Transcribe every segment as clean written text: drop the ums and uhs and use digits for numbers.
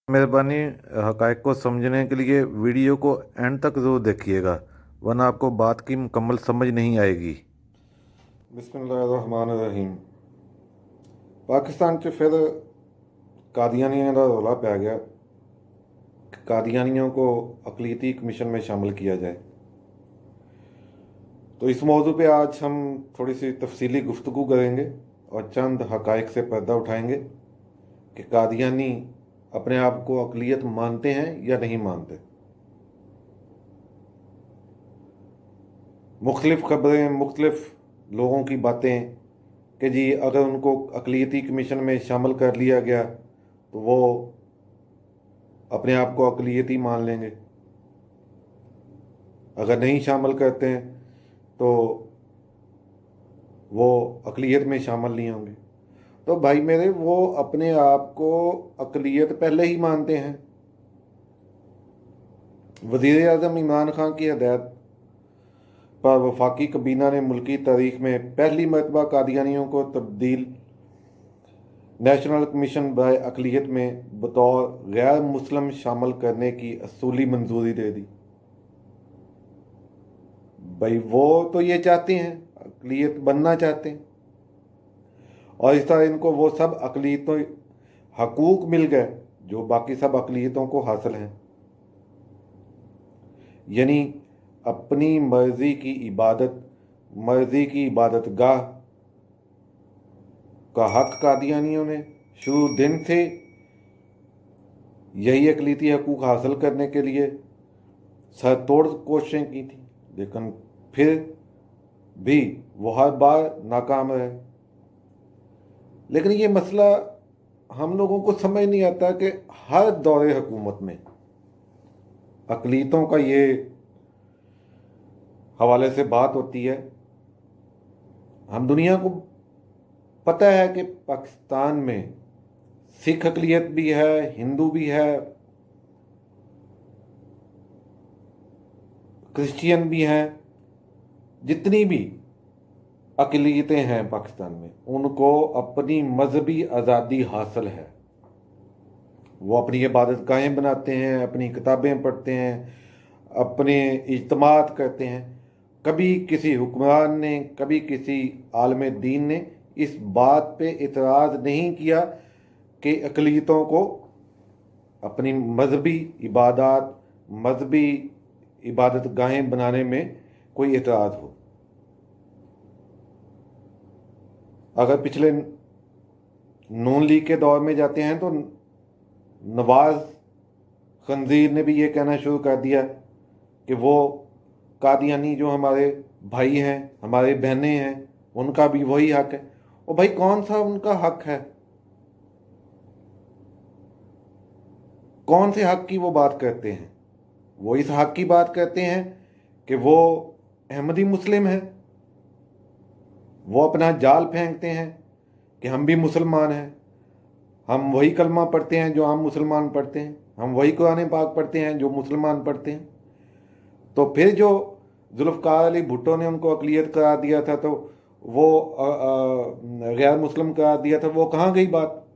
मेहरबानी हक़ाइक़ को समझने के लिए वीडियो को एंड तक ज़रूर देखिएगा, वरना आपको बात की मुकम्मल समझ नहीं आएगी। बिस्मिल्लाहिर्रहमानिर्रहीम। पाकिस्तान 'ਚ फिर कादियानियों का रौला पै गया कि कादियानियों को अक़लीती कमीशन में शामिल किया जाए। तो इस मौजू पे आज हम थोड़ी सी तफसीली गुफ्तगू करेंगे और चंद हक़ाइक़ से पर्दा उठाएंगे कि कादियानी अपने आप को अक़लियत मानते हैं या नहीं मानते। मुख्तलिफ़ ख़बरें, मुख्तलिफ़ लोगों की बातें कि जी अगर उनको अक़लियती कमीशन में शामिल कर लिया गया तो वो अपने आप को अक़लियती मान लेंगे, अगर नहीं शामिल करते हैं तो वो अक़लियत में शामिल नहीं होंगे। तो भाई मेरे, वो अपने आप को अक़लियत पहले ही मानते हैं। वज़ीर आज़म इमरान खान की हदायत पर वफाकी कबीना ने मुल्की तारीख में पहली मरतबा कादियानियों को तब्दील नेशनल कमीशन बाय अक़लियत में बतौर गैर मुस्लिम शामिल करने की असूली मंजूरी दे दी। भाई वो तो ये चाहते हैं, अक़लियत बनना चाहते हैं, और इस तरह इनको वो सब अक़लियतों हकूक़ मिल गए जो बाकी सब अक़लियतों को हासिल हैं। यानी अपनी मर्ज़ी की इबादत गाह का हक़ कादियानियों ने शुरू दिन से यही अक़लियती हकूक़ हासिल करने के लिए सरतोड़ कोशिशें की थी, लेकिन फिर भी वो हर बार नाकाम रहे। लेकिन ये मसला हम लोगों को समझ नहीं आता कि हर दौरे हुकूमत में अक़लियतों का ये हवाले से बात होती है। हम दुनिया को पता है कि पाकिस्तान में सिख अक़लियत भी है, हिंदू भी है, क्रिश्चियन भी हैं। जितनी भी अक़लियतें हैं पाकिस्तान में, उनको अपनी मजहबी आज़ादी हासिल है। वो अपनी इबादत गाहें बनाते हैं, अपनी किताबें पढ़ते हैं, अपने इज्तिमात करते हैं। कभी किसी हुक्मरान ने, कभी किसी आलिम दीन ने इस बात पे इतराज़ नहीं किया कि अक़लियतों को अपनी मजहबी इबादत गाहें बनाने में कोई इतराज़ हो। अगर पिछले नून लीग के दौर में जाते हैं तो नवाज़ खंजीर ने भी ये कहना शुरू कर दिया कि वो कादियानी जो हमारे भाई हैं, हमारे बहनें हैं, उनका भी वही हक़ है। और भाई कौन सा उनका हक़ है? कौन से हक़ की वो बात करते हैं? वो इस हक़ की बात करते हैं कि वो अहमदी मुस्लिम हैं। वो अपना जाल फेंकते हैं कि हम भी मुसलमान हैं, हम वही कलमा पढ़ते हैं जो आम मुसलमान पढ़ते हैं, हम वही कुरान पाक पढ़ते हैं जो मुसलमान पढ़ते हैं। तो फिर जो जुल्फ़िकार अली भुट्टो ने उनको अक़लियत करार दिया था, तो वो गैर मुस्लिम करार दिया था, वो कहाँ गई बात?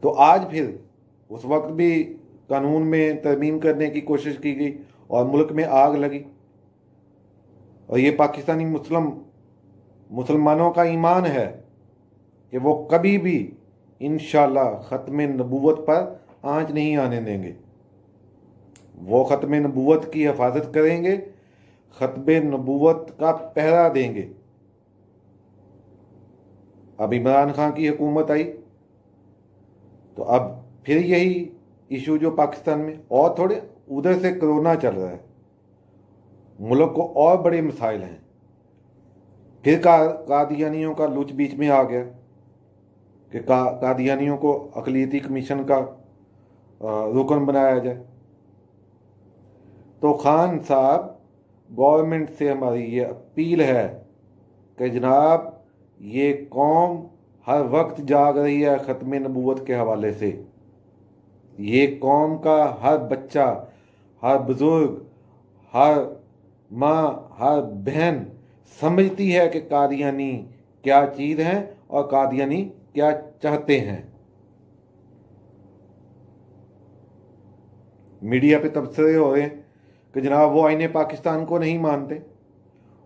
तो आज फिर उस वक्त भी कानून में तरमीम करने की कोशिश की गई और मुल्क में आग लगी। और ये पाकिस्तानी मुसलमानों का ईमान है कि वो कभी भी इंशाअल्लाह ख़त्म नबूवत पर आँच नहीं आने देंगे। वो ख़त्म नबूवत की हिफाजत करेंगे, ख़त्म नबूवत का पहरा देंगे। अब इमरान खान की हुकूमत आई तो अब फिर यही इशू जो पाकिस्तान में, और थोड़े उधर से कोरोना चल रहा है, मुल्क को और बड़े मसाइल हैं। फिर कादियानियों का लुच बीच में आ गया कि कादियानियों को अक़लियती कमीशन का रुकन बनाया जाए। तो खान साहब, गवर्नमेंट से हमारी ये अपील है कि जनाब, ये कौम हर वक्त जाग रही है ख़त्म नबूवत के हवाले से। ये कौम का हर बच्चा, हर बुज़ुर्ग, हर माँ, हर बहन समझती है कि कादियानी क्या चीज़ हैं और कादियानी क्या चाहते हैं। मीडिया पे तबसरे हो रहे हैं कि जनाब वो आईने पाकिस्तान को नहीं मानते।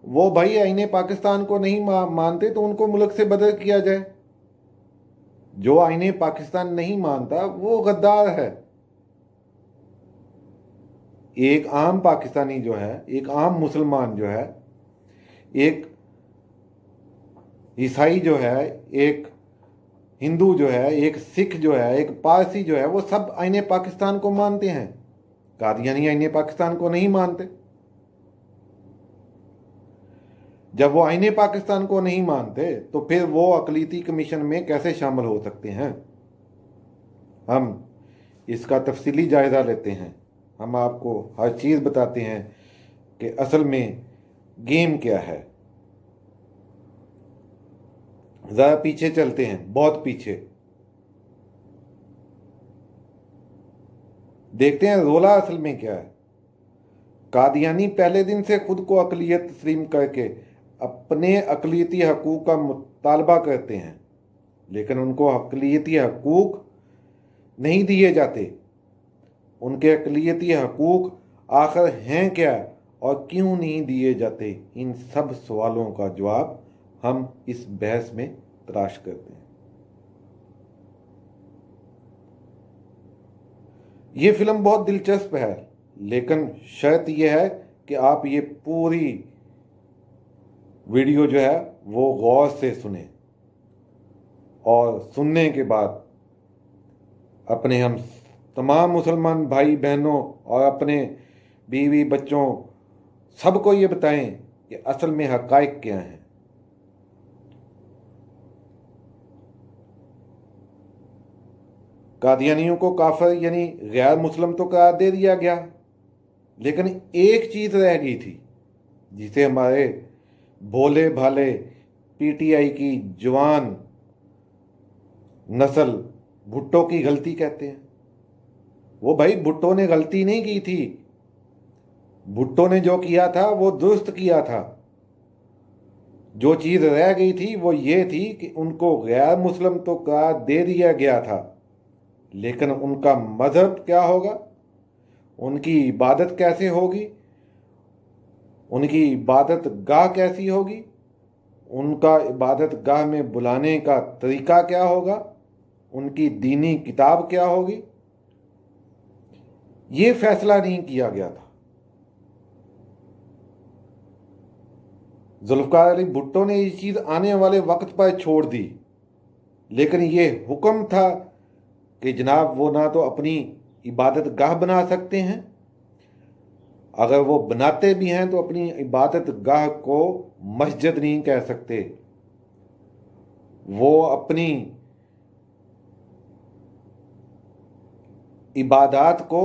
वो भाई आईने पाकिस्तान को नहीं मानते तो उनको मुल्क से बदर किया जाए। जो आईने पाकिस्तान नहीं मानता वो गद्दार है। एक आम पाकिस्तानी जो है, एक आम मुसलमान जो है, एक ईसाई जो है, एक हिंदू जो है, एक सिख जो है, एक पारसी जो है, वो सब आईने पाकिस्तान को मानते हैं। कादियानी आईने पाकिस्तान को नहीं मानते। जब वो आईने पाकिस्तान को नहीं मानते तो फिर वो अक़लीती कमीशन में कैसे शामिल हो सकते हैं? हम इसका तफसीली जायज़ा लेते हैं। हम आपको हर चीज़ बताते हैं कि असल में गेम क्या है। ज़रा पीछे चलते हैं, बहुत पीछे देखते हैं रोला असल में क्या है। कादियानी पहले दिन से खुद को अक़लियत तस्लीम करके अपने अक़लियती हकूक़ का मुतालबा करते हैं, लेकिन उनको अक़लियती हकूक़ नहीं दिए जाते। उनके अक़लियती हकूक़ आखिर हैं क्या और क्यों नहीं दिए जाते? इन सब सवालों का जवाब हम इस बहस में तलाश करते हैं। ये फिल्म बहुत दिलचस्प है, लेकिन शर्त यह है कि आप ये पूरी वीडियो जो है वो गौर से सुने और सुनने के बाद अपने हम तमाम मुसलमान भाई बहनों और अपने बीवी बच्चों सबको ये बताएं कि असल में हक़ाइक़ क्या हैं। कादियानियों को काफिर यानी गैर मुस्लिम तो करार दे दिया गया, लेकिन एक चीज़ रह गई थी जिसे हमारे भोले भाले पीटीआई की जवान नस्ल भुट्टो की गलती कहते हैं। वो भाई भुट्टो ने गलती नहीं की थी। भुट्टो ने जो किया था वो दुरुस्त किया था। जो चीज़ रह गई थी वो ये थी कि उनको गैर मुस्लिम तो करार दे दिया गया था, लेकिन उनका मज़हब क्या होगा, उनकी इबादत कैसे होगी, उनकी इबादत गाह कैसी होगी, उनका इबादत गाह में बुलाने का तरीक़ा क्या होगा, उनकी दीनी किताब क्या होगी, ये फैसला नहीं किया गया था। जुल्फ़िकार अली भुट्टो ने ये चीज़ आने वाले वक्त पर छोड़ दी, लेकिन ये हुक्म था कि जनाब वो ना तो अपनी इबादत गाह बना सकते हैं, अगर वो बनाते भी हैं तो अपनी इबादत गाह को मस्जिद नहीं कह सकते। वो अपनी इबादत को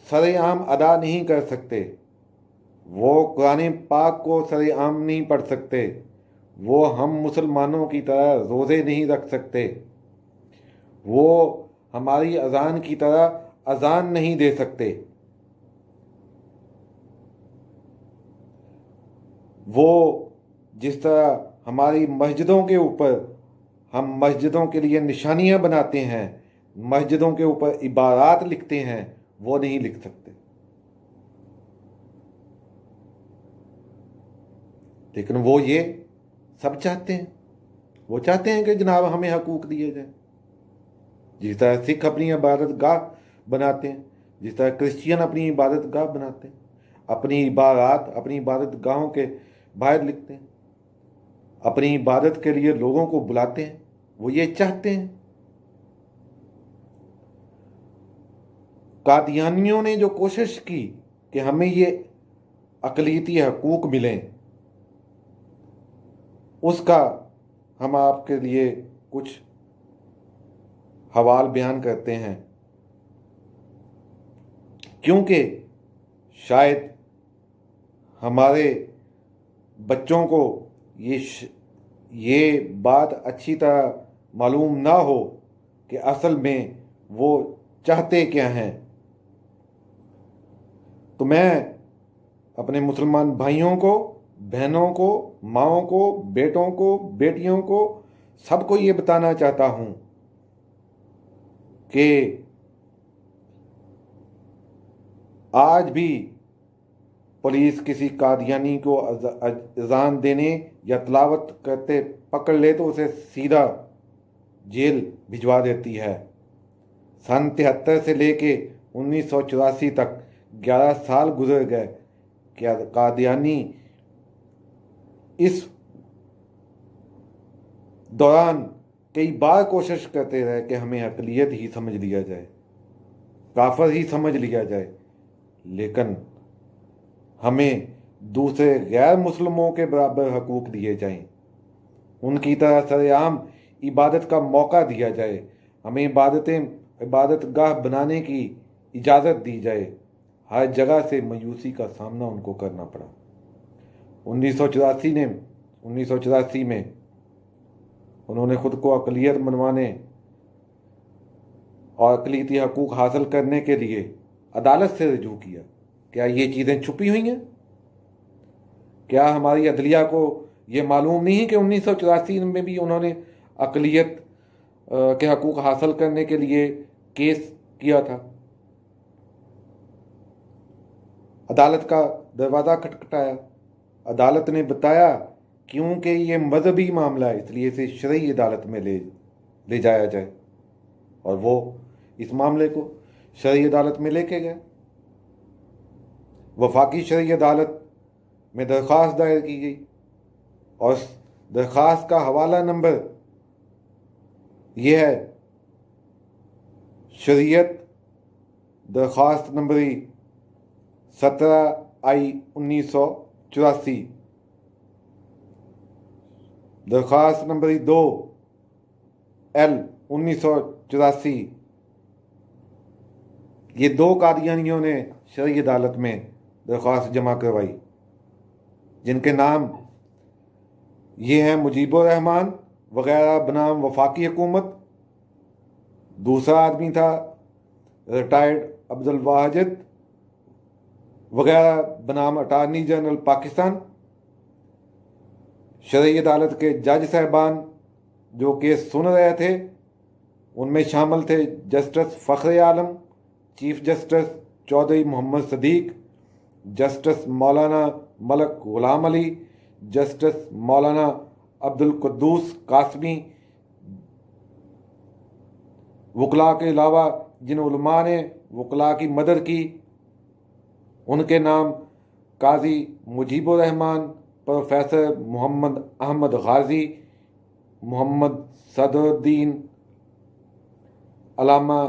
सरेआम अदा नहीं कर सकते। वो कुरान पाक को सरेआम नहीं पढ़ सकते। वो हम मुसलमानों की तरह रोज़े नहीं रख सकते। वो हमारी अज़ान की तरह अज़ान नहीं दे सकते। वो जिस तरह हमारी मस्जिदों के ऊपर हम मस्जिदों के लिए निशानियां बनाते हैं, मस्जिदों के ऊपर इबारात लिखते हैं, वो नहीं लिख सकते। लेकिन वो ये सब चाहते हैं। वो चाहते हैं कि जनाब हमें हकूक़ दिए जाए। जिस तरह सिख अपनी इबादत गाह बनाते हैं, जिस तरह क्रिश्चियन अपनी इबादत गाह बनाते हैं, अपनी इबादत अपनी इबादत गाहों के बाहर लिखते हैं, अपनी इबादत के लिए लोगों को बुलाते हैं, वो ये चाहते हैं। कादियानियों ने जो कोशिश की कि हमें ये अक़लीती हकूक़ मिलें, उसका हम आपके लिए कुछ हवाल बयान करते हैं, क्योंकि शायद हमारे बच्चों को ये बात अच्छी तरह मालूम ना हो कि असल में वो चाहते क्या हैं। तो मैं अपने मुसलमान भाइयों को, बहनों को, माँओं को, बेटों को, बेटियों को, सबको ये बताना चाहता हूँ कि आज भी पुलिस किसी कादियानी को अजान देने या तलावत करते पकड़ ले तो उसे सीधा जेल भिजवा देती है। सन 73 से लेके 1984 तक 11 साल गुजर गए। क्या कादियानी इस दौरान कई बार कोशिश करते रहे कि हमें अक़लियत ही समझ लिया जाए, काफिर ही समझ लिया जाए, लेकिन हमें दूसरे गैर मुस्लिमों के बराबर हकूक़ दिए जाएं, उनकी तरह सरेआम इबादत का मौका दिया जाए, हमें इबादत गाह बनाने की इजाज़त दी जाए। हर जगह से मायूसी का सामना उनको करना पड़ा। 1984 में उन्होंने ख़ुद को अक़लियत मनवाने और अक़लियती हकूक़ हासिल करने के लिए अदालत से रजू किया। क्या ये चीज़ें छुपी हुई हैं? क्या हमारी अदलिया को ये मालूम नहीं है कि 1984 में भी उन्होंने अक़लियत के हकूक़ हासिल करने के लिए केस किया था? अदालत का दरवाज़ा खटखटाया, अदालत ने बताया क्योंकि ये मजहबी मामला है इसलिए इसे शरई अदालत में ले जाया जाए, और वो इस मामले को शरई अदालत में लेके गए। वफाकी शरई अदालत में दरख्वास्त दायर की गई और दरख्वास्त का हवाला नंबर यह है शरीयत दरख्वास्त नंबरी 17/1984, दरख्वास्त नंबरी 2L/1984। ये दो कादियानियों ने शरई अदालत में दरख्वास्त जमा करवाई, जिनके नाम ये हैं मुजीबुर रहमान वगैरह बनाम वफाकी हुकूमत। दूसरा आदमी था रिटायर्ड अब्दुल वाजिद वगैरह बनाम अटार्नी जनरल पाकिस्तान। शरई अदालत के जज साहबान जो केस सुन रहे थे उनमें शामिल थे justice Fakhr Alam, chief justice Chaudhry Mohammad Sadiq, justice Maulana Malik Ghulam Ali, justice मौलाना अब्दुल कुद्दूस कासमी। वकला के अलावा जिन उलमा ने वकला की मदद की उनके नाम Qazi Mujibur Rahman, professor Mohammad Ahmad Ghazi, Mohammad Sadruddin, Allama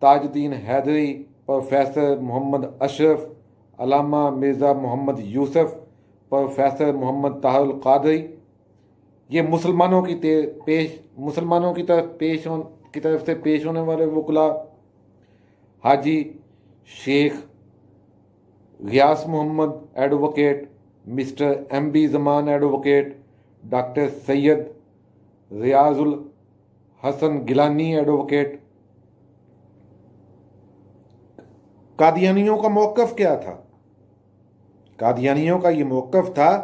Tajuddin Haidari, professor Mohammad Ashraf, Allama Mirza Mohammad Yusuf, professor Mohammad Tahirul Qadri. ये मुसलमानों की तरफ से पेश होने वाले वकला Haji Sheikh Ghias Mohammad advocate, mister MB Zaman advocate, doctor Syed Riazul Hasan Gilani advocate. कादियानियों का मौक़िफ़ क्या था? कादियानियों का ये मौक़िफ़ था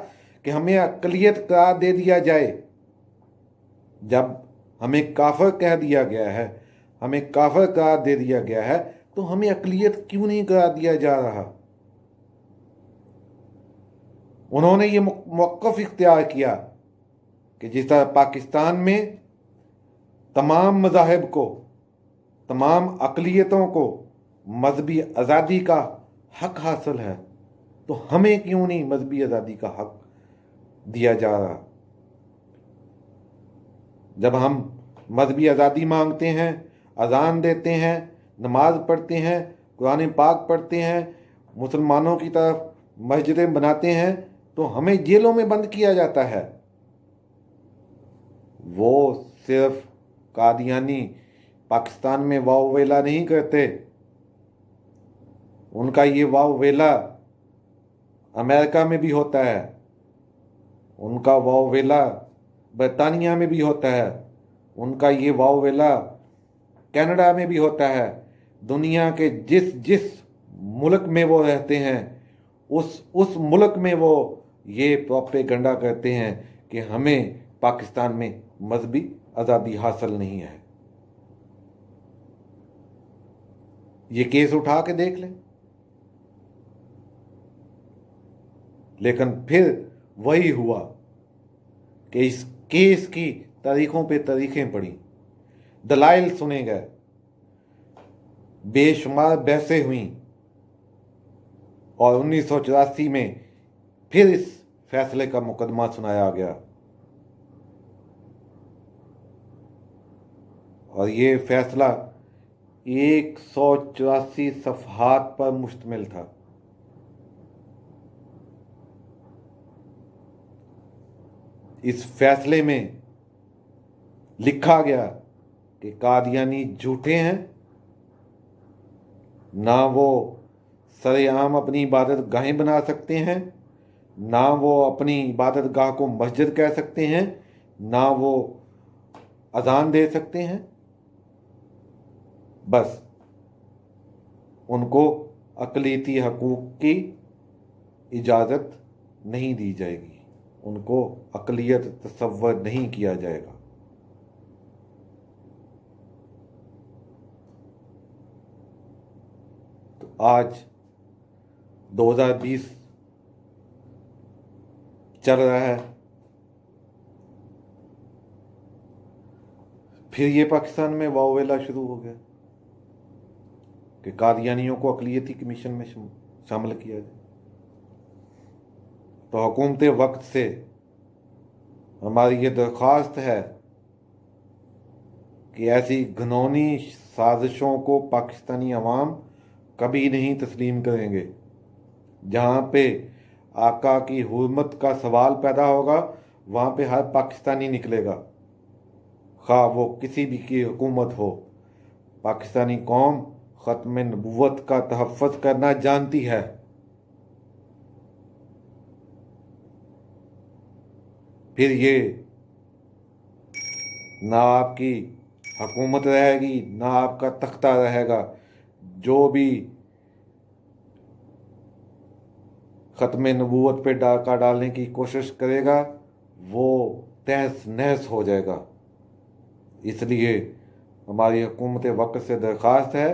कि हमें अक़लियत करार दे दिया जाए। जब हमें काफ़िर कह दिया गया है, हमें काफ़िर करार दे दिया गया है, तो हमें अक़लियत क्यों नहीं करार दिया जा रहा? उन्होंने ये मौक़िफ़ इख्तियार किया कि जिस तरह पाकिस्तान में तमाम मज़ाहिब को, तमाम अक़लियतों को मजहबी आज़ादी का हक़ हासिल है, तो हमें क्यों नहीं मजहबी आज़ादी का हक़ दिया जा रहा? जब हम मजहबी आज़ादी मांगते हैं, अज़ान देते हैं, नमाज पढ़ते हैं, कुरान पाक पढ़ते हैं, मुसलमानों की तरफ मस्जिदें बनाते हैं, तो हमें जेलों में बंद किया जाता है। वो सिर्फ कादियानी पाकिस्तान में वाव वेला नहीं करते, उनका ये वाव वेला अमेरिका में भी होता है, उनका वाव वेला बरतानिया में भी होता है, उनका ये वाव वेला कनाडा में भी होता है। दुनिया के जिस जिस मुल्क में वो रहते हैं उस मुल्क में वो ये प्रोपेगेंडा करते हैं कि हमें पाकिस्तान में मजहबी आज़ादी हासिल नहीं है। ये केस उठा के देख लें, लेकिन फिर वही हुआ कि इस केस की तारीखों पे तारीखें पड़ी, दलाइल सुने गए, बेशुमार बहसें हुई और 1984 में फिर इस फैसले का मुकदमा सुनाया गया। और ये फैसला 184 सफ़हात पर मुश्तमिल था। इस फैसले में लिखा गया कि कादियानी झूठे हैं, ना वो सरेआम अपनी इबादत गाहें बना सकते हैं, ना वो अपनी इबादत गाह को मस्जिद कह सकते हैं, ना वो अजान दे सकते हैं। बस उनको अक़लियती हकूक़ की इजाज़त नहीं दी जाएगी, उनको अक़लियत तसव्वुर नहीं किया जाएगा। तो आज 2020 चल रहा है, फिर ये पाकिस्तान में वावेला शुरू हो गया कि कादियानियों को अक़लियती कमीशन में शामिल किया जाए। तो हुकूमत वक्त से हमारी ये दरख्वास्त है कि ऐसी घिनौनी साजिशों को पाकिस्तानी अवाम कभी नहीं तस्लीम करेंगे। जहाँ पे आका की हुर्मत का सवाल पैदा होगा वहाँ पे हर पाकिस्तानी निकलेगा, खा वो किसी भी की हुकूमत हो। पाकिस्तानी कौम ख़त्म नबुव्वत का तहफ़्फ़ुज़ करना जानती है। फिर ये ना आपकी हुकूमत रहेगी, ना आपका तख्ता रहेगा। जो भी ख़त्म नबुव्वत पे डाका डालने की कोशिश करेगा वो तहस नहस हो जाएगा। इसलिए हमारी हुकूमत वक्त से दरख्वास्त है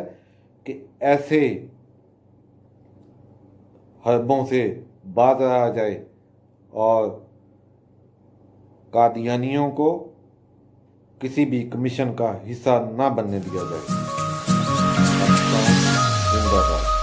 कि ऐसे हरबों से बाज रहा जाए और कादियानियों को किसी भी कमीशन का हिस्सा ना बनने दिया जाए। जिंदाबाद।